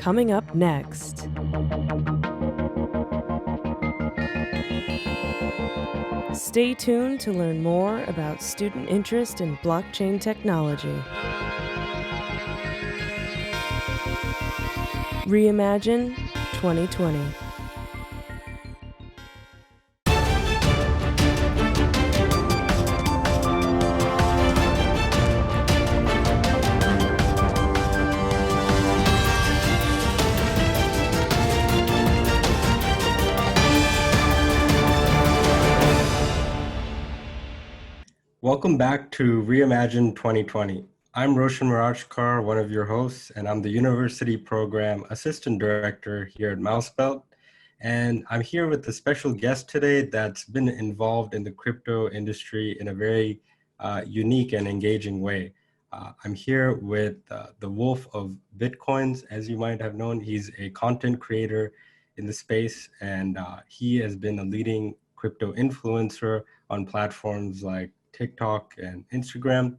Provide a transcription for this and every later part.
coming up next. Stay tuned to learn more about student interest in blockchain technology. Reimagine 2020. Welcome back to Reimagine 2020. I'm Roshan Mirajkar, one of your hosts, and I'm the University Program Assistant Director here at Mousebelt. And I'm here with a special guest today that's been involved in the crypto industry in a very unique and engaging way. I'm here with the Wolf of Bitcoins, as you might have known. He's a content creator in the space, and he has been a leading crypto influencer on platforms like TikTok and Instagram.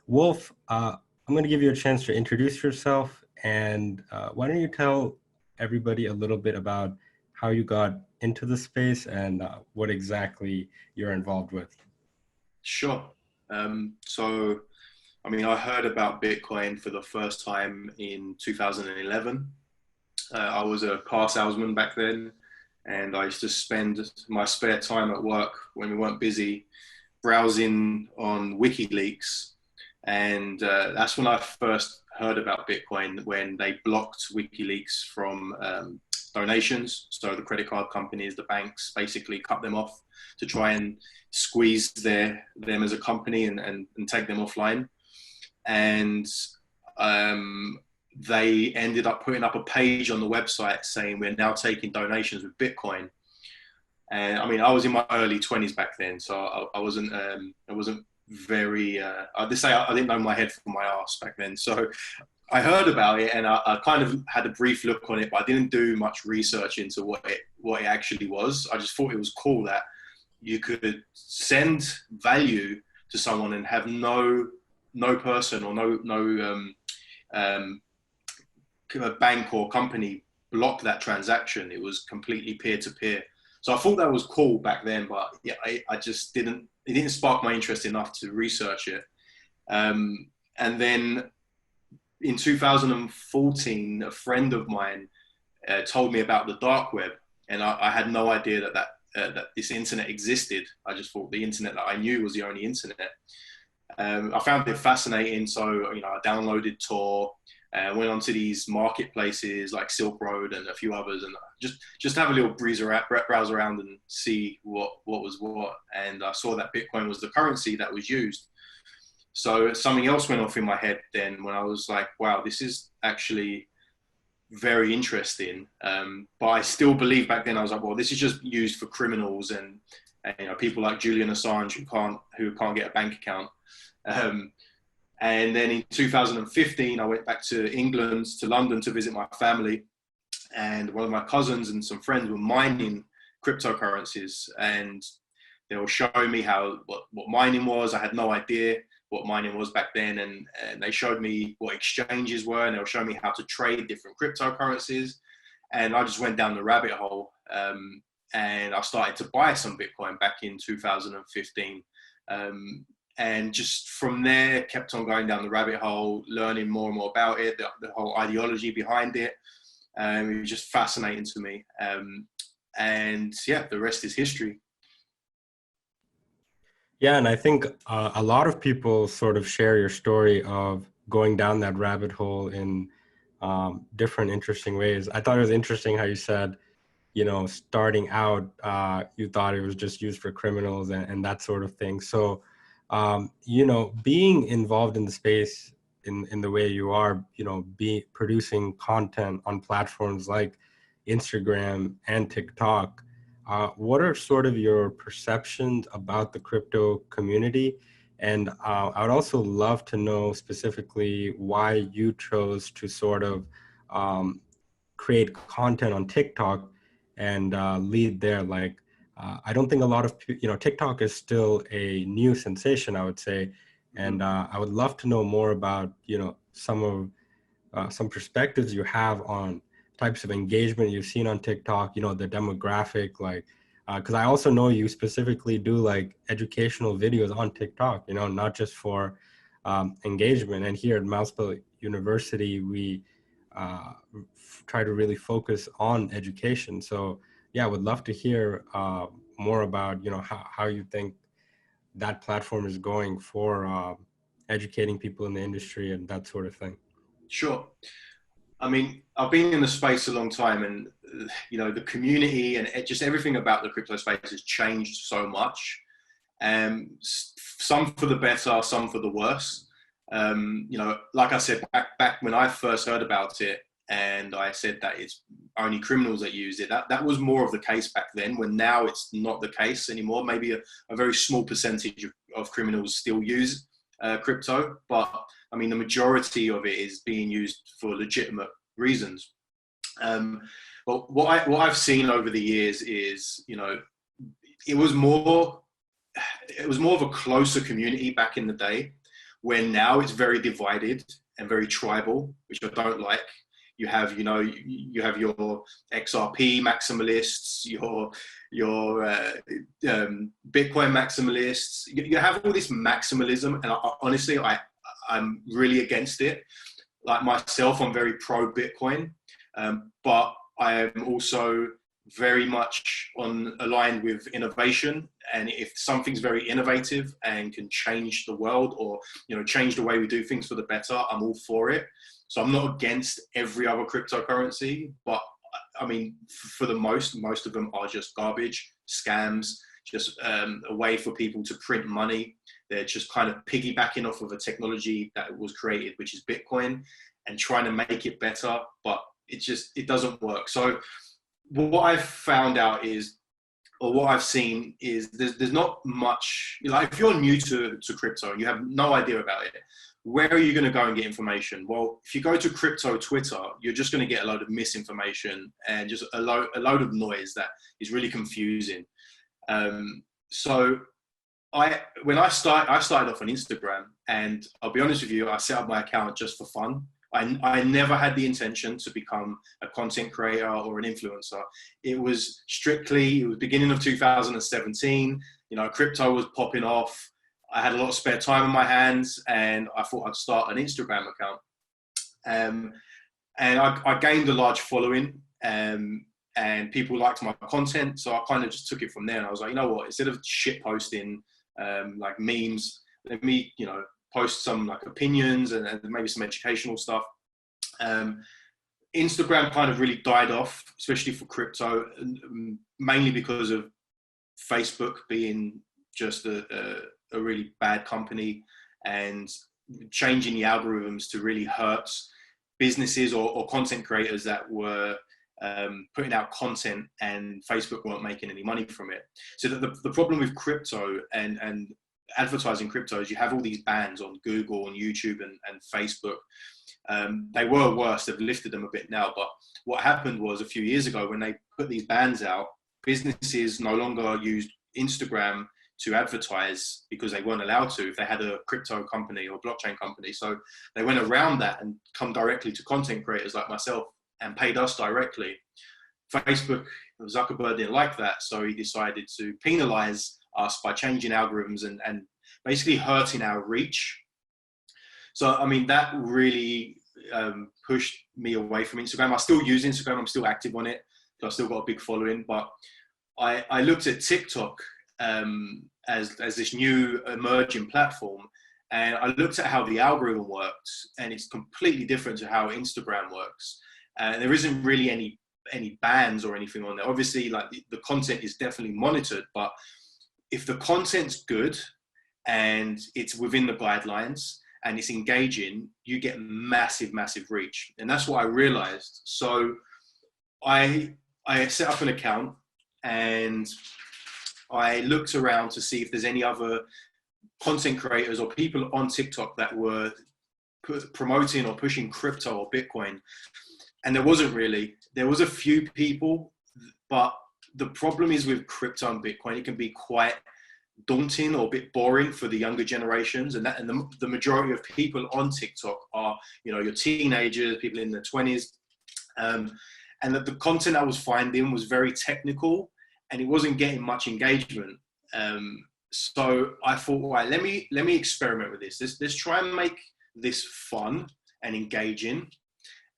Wolf, I'm going to give you a chance to introduce yourself, and why don't you tell everybody a little bit about how you got into the space and what exactly you're involved with. Sure. I heard about Bitcoin for the first time in 2011. I was a car salesman back then, and I used to spend my spare time at work when we weren't busy browsing on WikiLeaks, and that's when I first heard about Bitcoin, when they blocked WikiLeaks from donations. So the credit card companies, the banks, basically cut them off to try and squeeze them as a company and take them offline. And they ended up putting up a page on the website saying we're now taking donations with Bitcoin. And I mean, I was in my early 20s back then, so I wasn't very, I didn't know my head from my ass back then. So I heard about it, and I kind of had a brief look on it, but I didn't do much research into what it actually was. I just thought it was cool that you could send value to someone and have no person or no bank or company block that transaction. It was completely peer-to-peer. So I thought that was cool back then, but yeah, I just it didn't spark my interest enough to research it. And then in 2014, a friend of mine told me about the dark web, and I had no idea that this internet existed. I just thought the internet that I knew was the only internet. I found it fascinating, so I downloaded Tor, went onto these marketplaces like Silk Road and a few others, and just have a little browse around and see what was what. And I saw that Bitcoin was the currency that was used. So something else went off in my head then, when I was like, wow, this is actually very interesting. But I still believe back then, I was like, well, this is just used for criminals and people like Julian Assange who can't get a bank account. And then in 2015, I went back to England, to London, to visit my family. And one of my cousins and some friends were mining cryptocurrencies. And they were showing me what mining was. I had no idea what mining was back then. And they showed me what exchanges were. And they were showing me how to trade different cryptocurrencies. And I just went down the rabbit hole. And I started to buy some Bitcoin back in 2015. And just from there, kept on going down the rabbit hole, learning more and more about it, the whole ideology behind it. It was just fascinating to me. And yeah, the rest is history. Yeah, and I think a lot of people sort of share your story of going down that rabbit hole in different interesting ways. I thought it was interesting how you said, starting out, you thought it was just used for criminals and that sort of thing. So, being involved in the space in the way you are, producing content on platforms like Instagram and TikTok, what are sort of your perceptions about the crypto community? And I would also love to know specifically why you chose to sort of create content on TikTok and lead there. Like, I don't think a lot of, TikTok is still a new sensation, I would say. And I would love to know more about, some perspectives you have on types of engagement you've seen on TikTok, the demographic, like, because I also know you specifically do like educational videos on TikTok, not just for engagement. And here at Mousepelt University, we try to really focus on education. So yeah, I would love to hear more about, how you think that platform is going for educating people in the industry and that sort of thing. Sure. I mean, I've been in the space a long time, and the community and just everything about the crypto space has changed so much. Some for the better, some for the worse. Like I said, back when I first heard about it, and I said that it's only criminals that use it. That was more of the case back then. When now it's not the case anymore. Maybe a very small percentage of criminals still use crypto, but I mean, the majority of it is being used for legitimate reasons. But what I've seen over the years is, it was more of a closer community back in the day, where now it's very divided and very tribal, which I don't like. You have your XRP maximalists, your Bitcoin maximalists. You have all this maximalism, and honestly, I'm really against it. Like myself, I'm very pro Bitcoin, but I am also very much aligned with innovation. And if something's very innovative and can change the world, or change the way we do things for the better, I'm all for it. So I'm not against every other cryptocurrency, but I mean, for the most of them are just garbage, scams, just a way for people to print money. They're just kind of piggybacking off of a technology that was created, which is Bitcoin, and trying to make it better, but it doesn't work. So what I've found out is, or what I've seen is, there's not much, like if you're new to crypto and you have no idea about it, where are you going to go and get information? Well, if you go to crypto Twitter, you're just going to get a load of misinformation and just a load of noise that is really confusing. So when I started off on Instagram, and I'll be honest with you, I set up my account just for fun. I never had the intention to become a content creator or an influencer. It was beginning of 2017, crypto was popping off. I had a lot of spare time on my hands, and I thought I'd start an Instagram account. And I gained a large following, and people liked my content. So I kind of just took it from there. And I was like, you know what, instead of shit posting like memes, let me, post some like opinions and maybe some educational stuff. Instagram kind of really died off, especially for crypto, mainly because of Facebook being just a really bad company, and changing the algorithms to really hurt businesses or content creators that were putting out content, and Facebook weren't making any money from it. So the problem with crypto and advertising crypto is you have all these bans on Google and YouTube and Facebook. They were worse, they've lifted them a bit now, but what happened was a few years ago when they put these bans out, businesses no longer used Instagram to advertise because they weren't allowed to if they had a crypto company or blockchain company. So they went around that and come directly to content creators like myself and paid us directly. Facebook, Zuckerberg didn't like that, so he decided to penalize us by changing algorithms and basically hurting our reach. So, I mean, that really pushed me away from Instagram. I still use Instagram, I'm still active on it, so I've still got a big following, but I looked at TikTok as this new emerging platform, and I looked at how the algorithm works, and it's completely different to how Instagram works. There isn't really any bans or anything on there. Obviously, like the content is definitely monitored, but if the content's good and it's within the guidelines and it's engaging, you get massive reach. And that's what I realized. So I set up an account and I looked around to see if there's any other content creators or people on TikTok that were promoting or pushing crypto or Bitcoin. And there wasn't really. There was a few people, but the problem is with crypto and Bitcoin, it can be quite daunting or a bit boring for the younger generations. And the majority of people on TikTok are, your teenagers, people in their 20s. and that the content I was finding was very technical and it wasn't getting much engagement. So I thought, right, let me experiment with this. Let's try and make this fun and engaging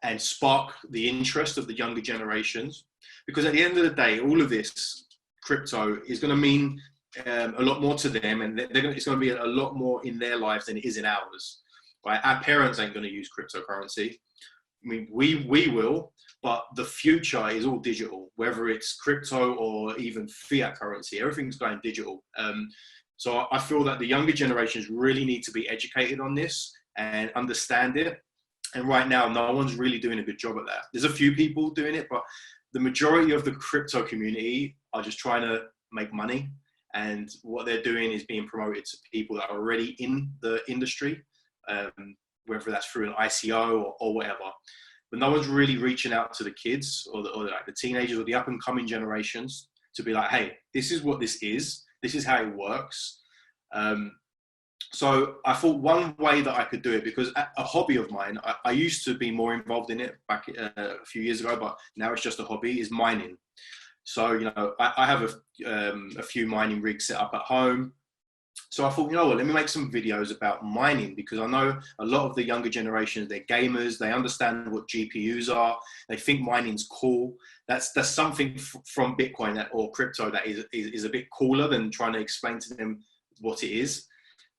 and spark the interest of the younger generations. Because at the end of the day, all of this crypto is going to mean a lot more to them, and it's going to be a lot more in their lives than it is in ours. Right? Our parents ain't going to use cryptocurrency. I mean, we will, but the future is all digital, whether it's crypto or even fiat currency. Everything's going digital. So I feel that the younger generations really need to be educated on this and understand it. And right now, no one's really doing a good job at that. There's a few people doing it, but the majority of the crypto community are just trying to make money. And what they're doing is being promoted to people that are already in the industry, whether that's through an ICO or whatever. But no one's really reaching out to the kids or like the teenagers or the up and coming generations to be like, hey, this is what this is. This is how it works. So I thought one way that I could do it, because a hobby of mine, I used to be more involved in it back a few years ago, but now it's just a hobby, is mining. So, you know, I have a few mining rigs set up at home. So I thought, you know what, let me make some videos about mining, because I know a lot of the younger generations, they're gamers, they understand what GPUs are, they think mining's cool. That's something from Bitcoin or crypto that is a bit cooler than trying to explain to them what it is.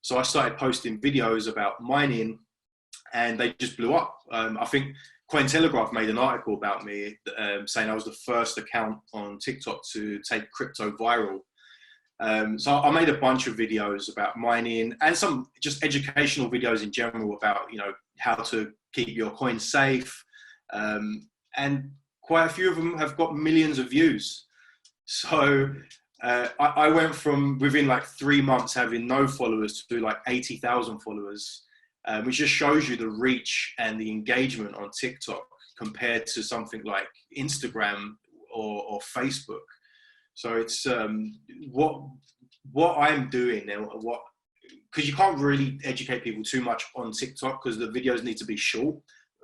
So I started posting videos about mining and they just blew up. I think Cointelegraph made an article about me saying I was the first account on TikTok to take crypto viral. So I made a bunch of videos about mining and some just educational videos in general about, you know, how to keep your coins safe. And quite a few of them have got millions of views. So I went from within like 3 months having no followers to like 80,000 followers, which just shows you the reach and the engagement on TikTok compared to something like Instagram or Facebook. So it's what I'm doing now, because you can't really educate people too much on TikTok because the videos need to be short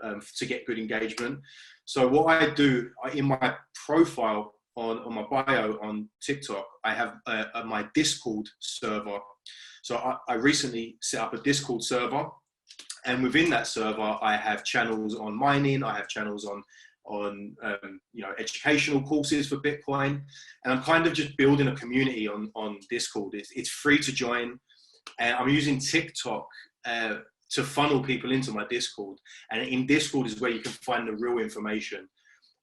to get good engagement. So what I do in my profile on my bio on TikTok, I have my Discord server. So I recently set up a Discord server, and within that server, I have channels on mining, I have channels on you know, educational courses for Bitcoin, and I'm kind of just building a community on Discord. It's free to join, and I'm using TikTok to funnel people into my Discord. And in Discord is where you can find the real information.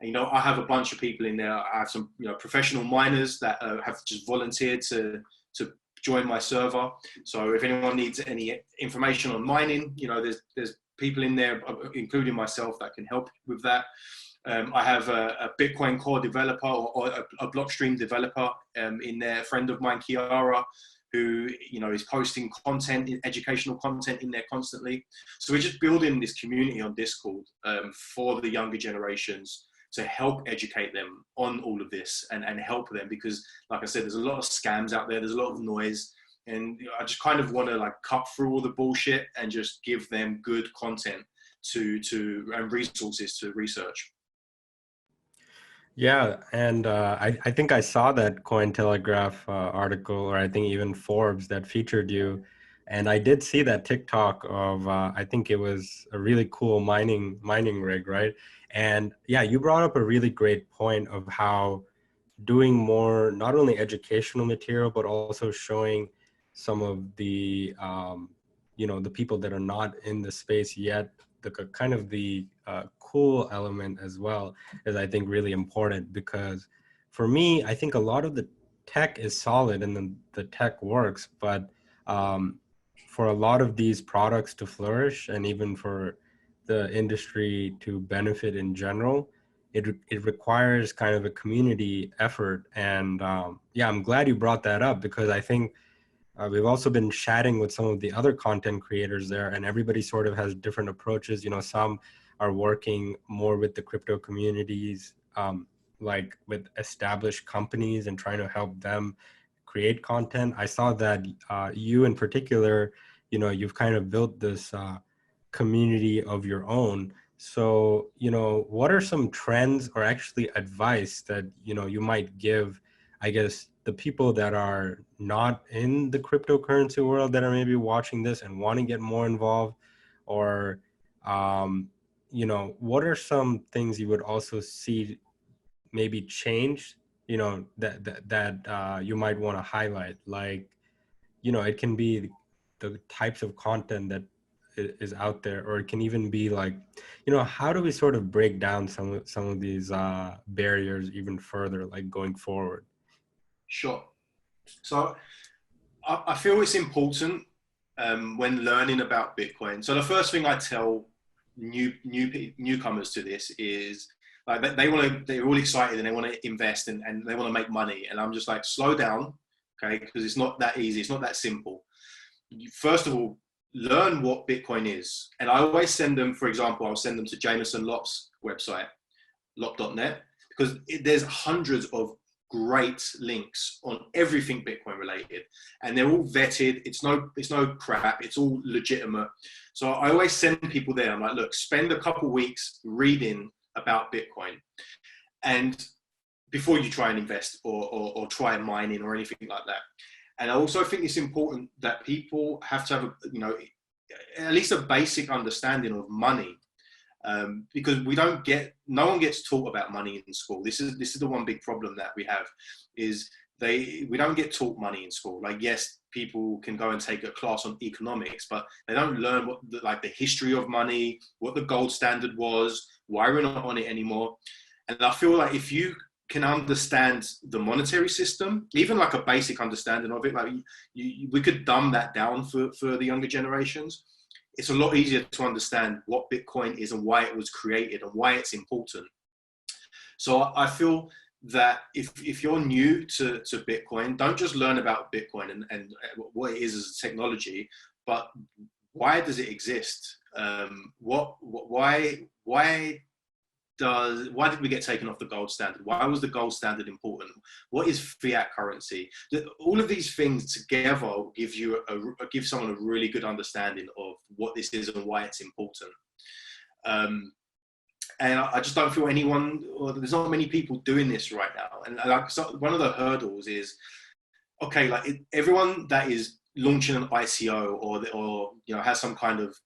And, you know, I have a bunch of people in there. I have some, you know, professional miners that have just volunteered to join my server. So if anyone needs any information on mining, you know, there's people in there, including myself, that can help with that. I have a Bitcoin Core developer or a Blockstream developer in there, a friend of mine, Kiara, who, you know, is posting content, educational content in there constantly. So we're just building this community on Discord for the younger generations to help educate them on all of this and help them, because like I said, there's a lot of scams out there, there's a lot of noise, and I just kind of want to like cut through all the bullshit and just give them good content and resources to research. Yeah, and I think I saw that Cointelegraph article, or I think even Forbes, that featured you, and I did see that TikTok of I think it was a really cool mining rig, right? And yeah, you brought up a really great point of how doing more, not only educational material, but also showing some of the you know, the people that are not in the space yet, the kind of the cool element as well is, I think, really important. Because for me, I think a lot of the tech is solid and the tech works, but for a lot of these products to flourish and even for the industry to benefit in general, it requires kind of a community effort. And yeah, I'm glad you brought that up, because I think we've also been chatting with some of the other content creators there, and everybody sort of has different approaches. You know, some are working more with the crypto communities, like with established companies and trying to help them create content. I saw that you in particular, you know, you've kind of built this community of your own. So, what are some trends or actually advice that, you might give, I guess, the people that are not in the cryptocurrency world that are maybe watching this and want to get more involved? Or, what are some things you would also see maybe change, that you might want to highlight? Like, it can be the types of content that is out there, or it can even be like, how do we sort of break down some of these barriers even further, like going forward? Sure. So I feel it's important when learning about Bitcoin. So the first thing I tell newcomers to this is like they're all excited and they want to invest and they want to make money. And I'm just like, slow down, okay? Because it's not that easy. It's not that simple. First of all, learn what Bitcoin is. And I always send them, for example, I'll send them to Jameson Lopp's website, lopp.net, because there's hundreds of great links on everything Bitcoin related, and they're all vetted. It's no crap. It's all legitimate. So I always send people there. I'm like, look, spend a couple weeks reading about Bitcoin, and before you try and invest or try mining or anything like that. And I also think it's important that people have to have at least a basic understanding of money. Because no one gets taught about money in school. This is the one big problem that we have, is we don't get taught money in school. Like, yes, people can go and take a class on economics, but they don't learn what the history of money, what the gold standard was, why we're not on it anymore. And I feel like if you can understand the monetary system, even like a basic understanding of it, like we could dumb that down for the younger generations. It's a lot easier to understand what Bitcoin is and why it was created and why it's important. So I feel that if you're new to Bitcoin, don't just learn about Bitcoin and what it is as a technology, but why does it exist? Why did we get taken off the gold standard? Why was the gold standard important? What is fiat currency? All of these things together give someone a really good understanding of what this is and why it's important. And I just don't feel there's not many people doing this right now. And so one of the hurdles is, okay, like everyone that is launching an ICO or has some kind of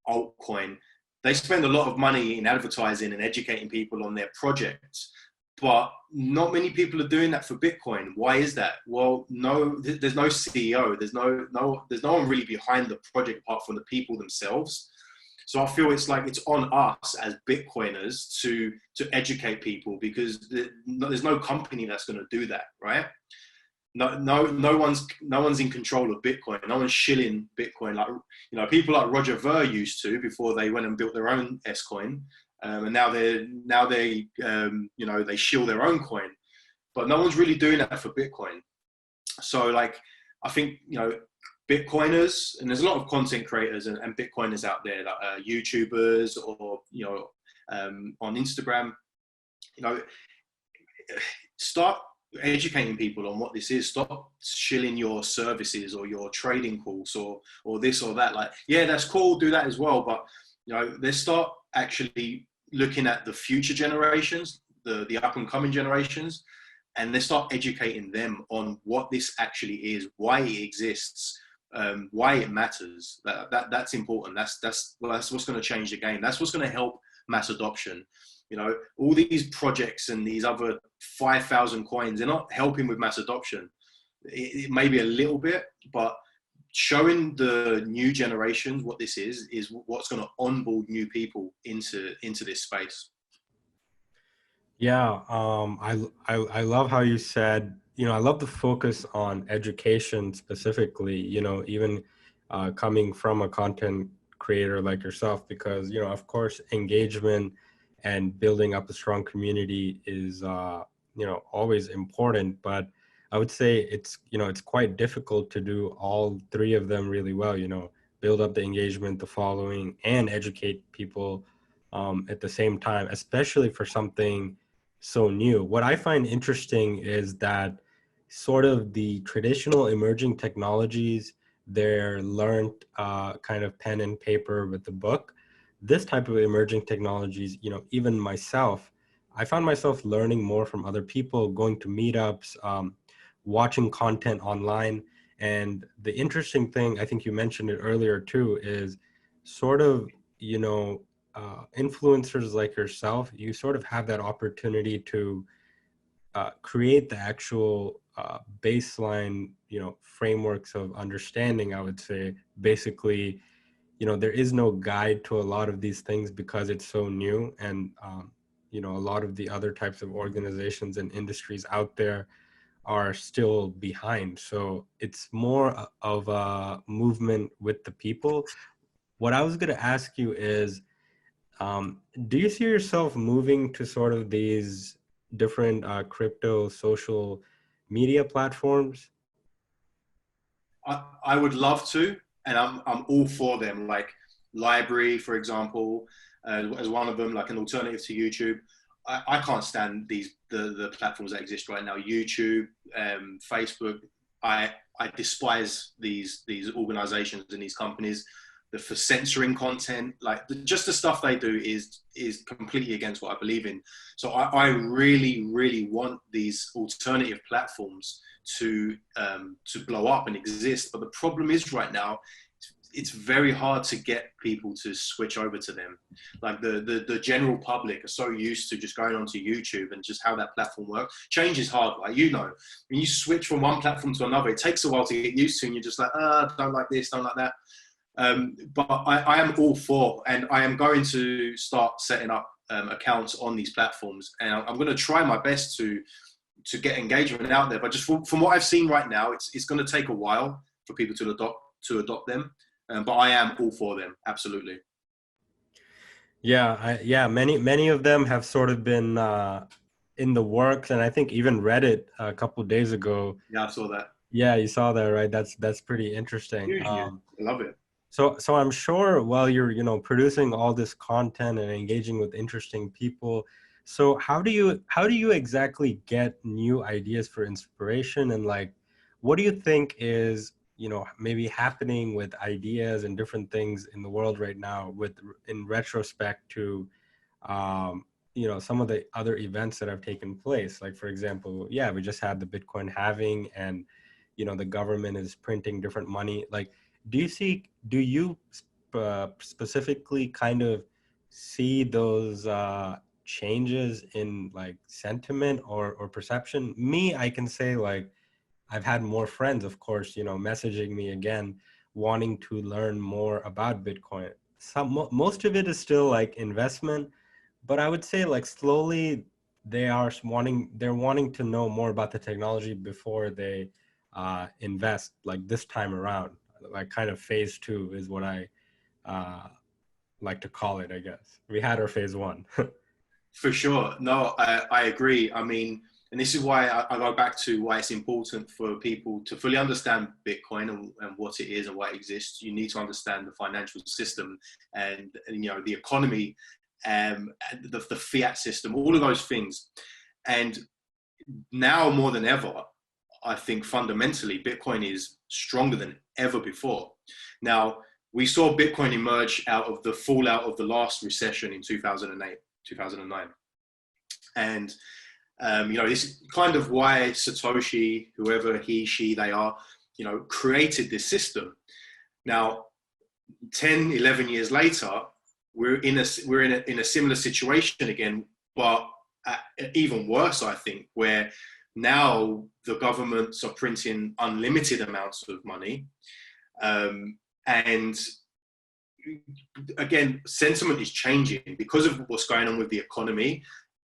altcoin, they spend a lot of money in advertising and educating people on their projects, but not many people are doing that for Bitcoin. Why is that? Well, there's no CEO. There's no one really behind the project apart from the people themselves. So I feel it's on us as Bitcoiners to educate people, because there's no company that's going to do that, right? No one's in control of Bitcoin. No one's shilling Bitcoin like people like Roger Ver used to before they went and built their own S coin, and now they shill their own coin, but no one's really doing that for Bitcoin. So like I think Bitcoiners, and there's a lot of content creators and Bitcoiners out there, like YouTubers or on Instagram, start educating people on what this is. Stop shilling your services or your trading course or this or that. Like, yeah, that's cool, do that as well, but let's start actually looking at the future generations, the up and coming generations, and let's start educating them on what this actually is, why it exists, why it matters. That's important. That's what's going to change the game. That's what's going to help mass adoption. All these projects and these other 5,000 coins, they're not helping with mass adoption. It may be a little bit, but showing the new generations what this is what's going to onboard new people into this space. Yeah, I love how you said, I love the focus on education specifically, even coming from a content creator like yourself, because, of course, engagement and building up a strong community is, always important. But I would say it's quite difficult to do all three of them really well, build up the engagement, the following, and educate people at the same time, especially for something so new. What I find interesting is that sort of the traditional emerging technologies, they're learned kind of pen and paper with the book. this type of emerging technologies, even myself, I found myself learning more from other people, going to meetups, watching content online. And the interesting thing, I think you mentioned it earlier too, is sort of, influencers like yourself, you sort of have that opportunity to create the actual baseline, frameworks of understanding, I would say. Basically, there is no guide to a lot of these things because it's so new. And, a lot of the other types of organizations and industries out there are still behind. So it's more of a movement with the people. What I was going to ask you is, do you see yourself moving to sort of these different crypto social media platforms? I would love to, and I'm all for them. Like Library, for example, as one of them, like an alternative to YouTube. I can't stand the platforms that exist right now. YouTube, Facebook. I despise these organizations and these companies for censoring content. Like just the stuff they do is completely against what I believe in. So I really, really want these alternative platforms to blow up and exist. But the problem is right now, it's very hard to get people to switch over to them. Like the general public are so used to just going onto YouTube and just how that platform works. Change is hard, like, when you switch from one platform to another, it takes a while to get used to, and you're just like, don't like this, don't like that. But I am all for, and I am going to start setting up accounts on these platforms, and I'm going to try my best to get engagement out there. But just from what I've seen right now, it's going to take a while for people to adopt them. But I am all for them, absolutely. Yeah, many of them have sort of been in the works, and I think even Reddit a couple of days ago. Yeah, I saw that. Yeah, you saw that, right? That's pretty interesting. I love it. So I'm sure while you're, producing all this content and engaging with interesting people, so how do you exactly get new ideas for inspiration? And like, what do you think is, maybe happening with ideas and different things in the world right now in retrospect to, some of the other events that have taken place? Like, for example, yeah, we just had the Bitcoin halving, and, the government is printing different money. Like, do you specifically kind of see those changes in like sentiment or perception? Me, I can say, like, I've had more friends, of course, messaging me again, wanting to learn more about Bitcoin. Most of it is still like investment, but I would say like slowly they're wanting to know more about the technology before they invest, like this time around. Like kind of phase 2 is what I like to call it, I guess. We had our phase 1. For sure. No, I agree. I mean, and this is why I go back to why it's important for people to fully understand Bitcoin and what it is and why it exists. You need to understand the financial system and the economy, the fiat system, all of those things. And now more than ever, I think fundamentally Bitcoin is stronger than ever before. Now, we saw Bitcoin emerge out of the fallout of the last recession in 2008, 2009. And, this is kind of why Satoshi, whoever he, she, they are, created this system. Now, 10, 11 years later, we're in a similar situation again, but even worse, I think, where now the governments are printing unlimited amounts of money. And again, sentiment is changing because of what's going on with the economy.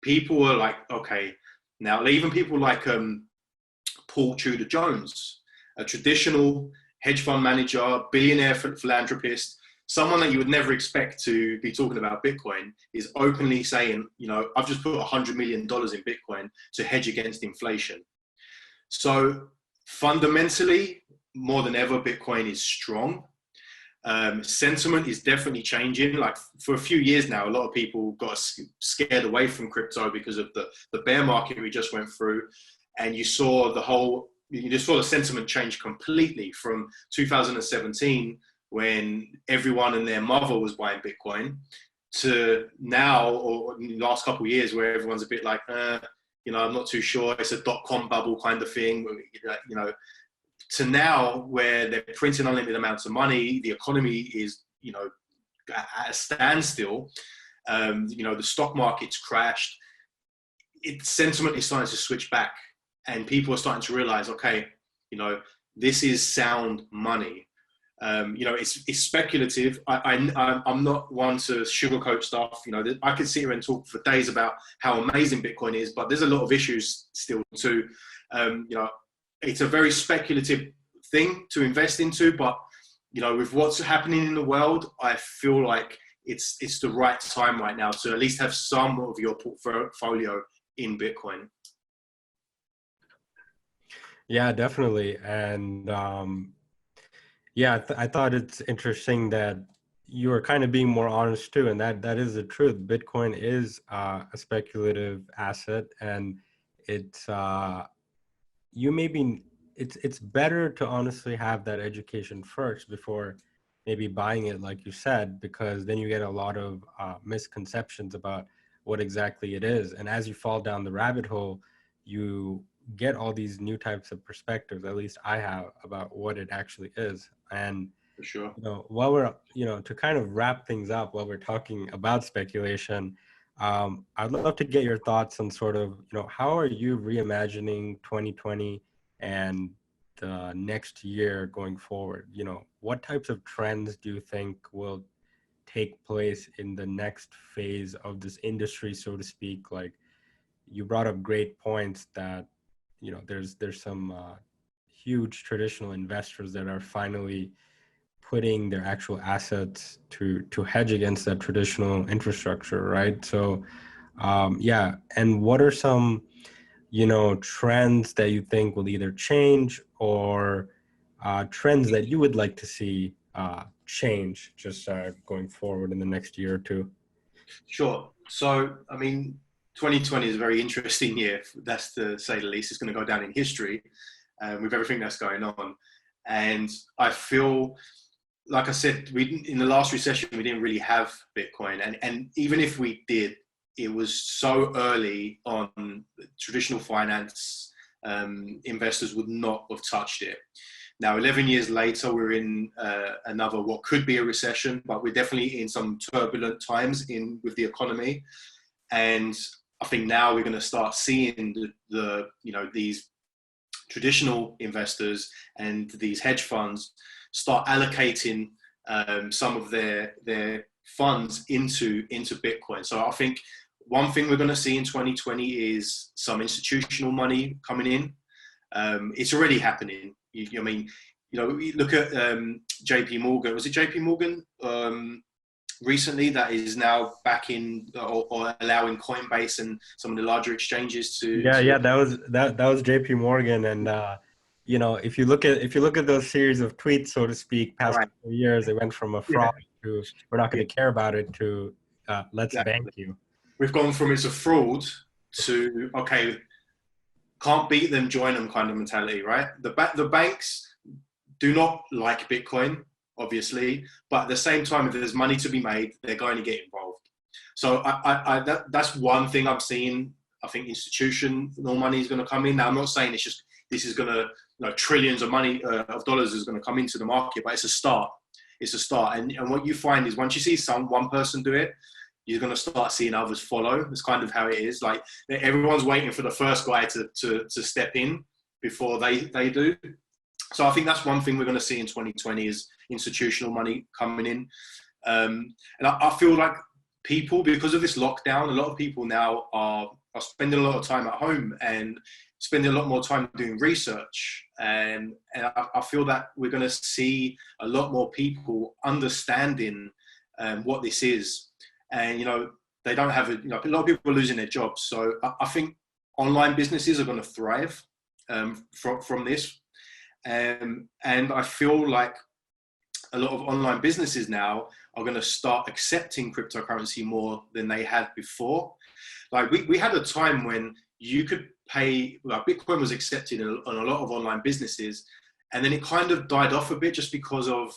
People are like, okay, now even people like Paul Tudor Jones, a traditional hedge fund manager, billionaire philanthropist, someone that you would never expect to be talking about Bitcoin, is openly saying, I've just put $100 million in Bitcoin to hedge against inflation. So fundamentally, more than ever, Bitcoin is strong. Sentiment is definitely changing. Like for a few years now, a lot of people got scared away from crypto because of the bear market we just went through. And you saw the sentiment change completely from 2017 when everyone and their mother was buying Bitcoin, to now, or in the last couple of years, where everyone's a bit like, I'm not too sure. It's a dot-com bubble kind of thing, to now where they're printing unlimited amounts of money, the economy is, at a standstill. The stock market's crashed. Sentiment is starting to switch back, and people are starting to realize, okay, this is sound money. It's speculative. I'm not one to sugarcoat stuff. I could sit here and talk for days about how amazing Bitcoin is, but there's a lot of issues still too. It's a very speculative thing to invest into, but with what's happening in the world, I feel like it's the right time right now to at least have some of your portfolio in Bitcoin. Yeah, definitely. And I thought it's interesting that you were kind of being more honest too, and that is the truth. Bitcoin is a speculative asset, and it's it's better to honestly have that education first before maybe buying it, like you said, because then you get a lot of misconceptions about what exactly it is. And as you fall down the rabbit hole, you get all these new types of perspectives, at least I have, about what it actually is. And For sure. while we're to kind of wrap things up, while we're talking about speculation, I'd love to get your thoughts on sort of how are you reimagining 2020 and the next year going forward? What types of trends do you think will take place in the next phase of this industry, so to speak? Like, you brought up great points that there's some huge traditional investors that are finally putting their actual assets to hedge against that traditional infrastructure, right? So and what are some trends that you think will either change, or trends that you would like to see change just going forward in the next year or two? Sure. So, 2020 is a very interesting year. That's to say the least. It's going to go down in history with everything that's going on. And I feel, like I said, in the last recession, we didn't really have Bitcoin. And even if we did, it was so early on, traditional finance investors would not have touched it. Now, 11 years later, we're in another, what could be a recession, but we're definitely in some turbulent times with the economy. And I think now we're going to start seeing these traditional investors and these hedge funds start allocating some of their funds into Bitcoin. So I think one thing we're going to see in 2020 is some institutional money coming in. It's already happening. Look at JP Morgan. Was it JP Morgan recently that is now back in or allowing Coinbase and some of the larger exchanges to? That was JP Morgan. And if you look at those series of tweets, so to speak, past couple of years, it went from a fraud to we're not going to care about it to let's bank you. We've gone from it's a fraud to, okay, can't beat them, join them kind of mentality, right? The banks do not like Bitcoin, obviously, but at the same time, if there's money to be made, they're going to get involved. So that's one thing I'm seeing. I think institutional money is going to come in. Now, I'm not saying this is going to, trillions of money of dollars is going to come into the market, but it's a start. It's a start. And what you find is once you see one person do it, you're going to start seeing others follow. It's kind of how it is. Like, everyone's waiting for the first guy to step in before they do. So I think that's one thing we're going to see in 2020 is institutional money coming in. And I feel like people, because of this lockdown, a lot of people now are spending a lot of time at home and spending a lot more time doing research. And I feel that we're going to see a lot more people understanding what this is. And, they don't have a lot of people are losing their jobs. So I think online businesses are going to thrive from this. And I feel like a lot of online businesses now are going to start accepting cryptocurrency more than they had before. Like we had a time when you could pay, Bitcoin was accepted on a lot of online businesses, and then it kind of died off a bit just because of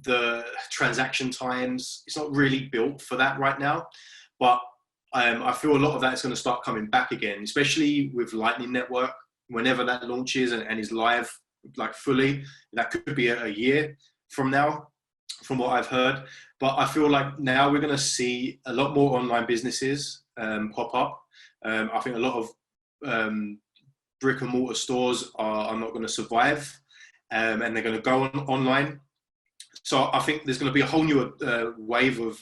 the transaction times, it's not really built for that right now. But I feel a lot of that is going to start coming back again, especially with Lightning Network. Whenever that launches and is live, like fully, that could be a year from now, from what I've heard. But I feel like now we're going to see a lot more online businesses pop up. I think a lot of brick and mortar stores are not going to survive, and they're going to go online. So I think there's going to be a whole new wave of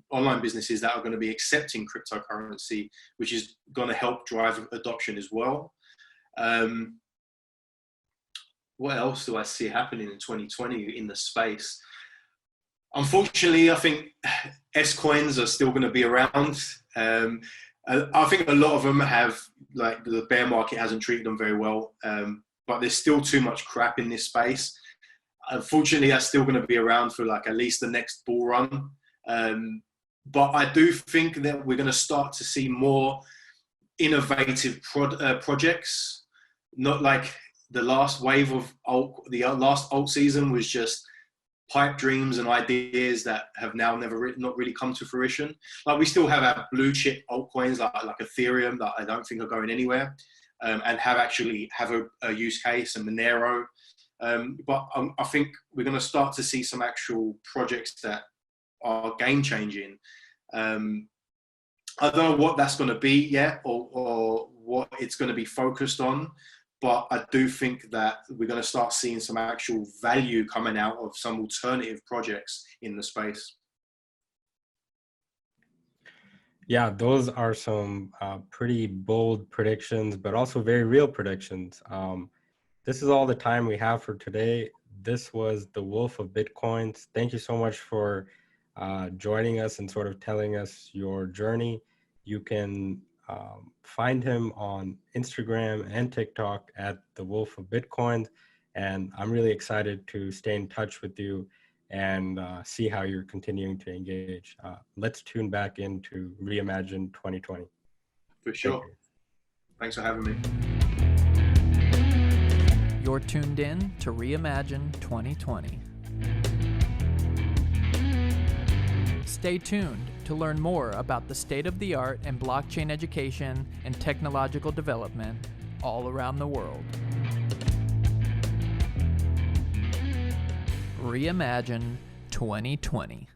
online businesses that are going to be accepting cryptocurrency, which is going to help drive adoption as well. What else do I see happening in 2020 in the space? Unfortunately, I think S-coins are still going to be around. I think a lot of them have, like, the bear market hasn't treated them very well, but there's still too much crap in this space. Unfortunately, that's still going to be around for like at least the next bull run. But I do think that we're going to start to see more innovative projects. Not like the last wave of the last alt season was just pipe dreams and ideas that have now not really come to fruition. Like, we still have our blue chip altcoins like Ethereum that I don't think are going anywhere, and have a use case, and Monero. But I think we're going to start to see some actual projects that are game changing. I don't know what that's going to be yet, or what it's going to be focused on, but I do think that we're going to start seeing some actual value coming out of some alternative projects in the space. Yeah, those are some pretty bold predictions, but also very real predictions. This is all the time we have for today. This was the Wolf of Bitcoins. Thank you so much for joining us and sort of telling us your journey. You can find him on Instagram and TikTok at the Wolf of Bitcoins. And I'm really excited to stay in touch with you and see how you're continuing to engage. Let's tune back into Reimagine 2020. For sure. Thanks for having me. You're tuned in to Reimagine 2020. Stay tuned to learn more about the state-of-the-art in blockchain education and technological development all around the world. Reimagine 2020.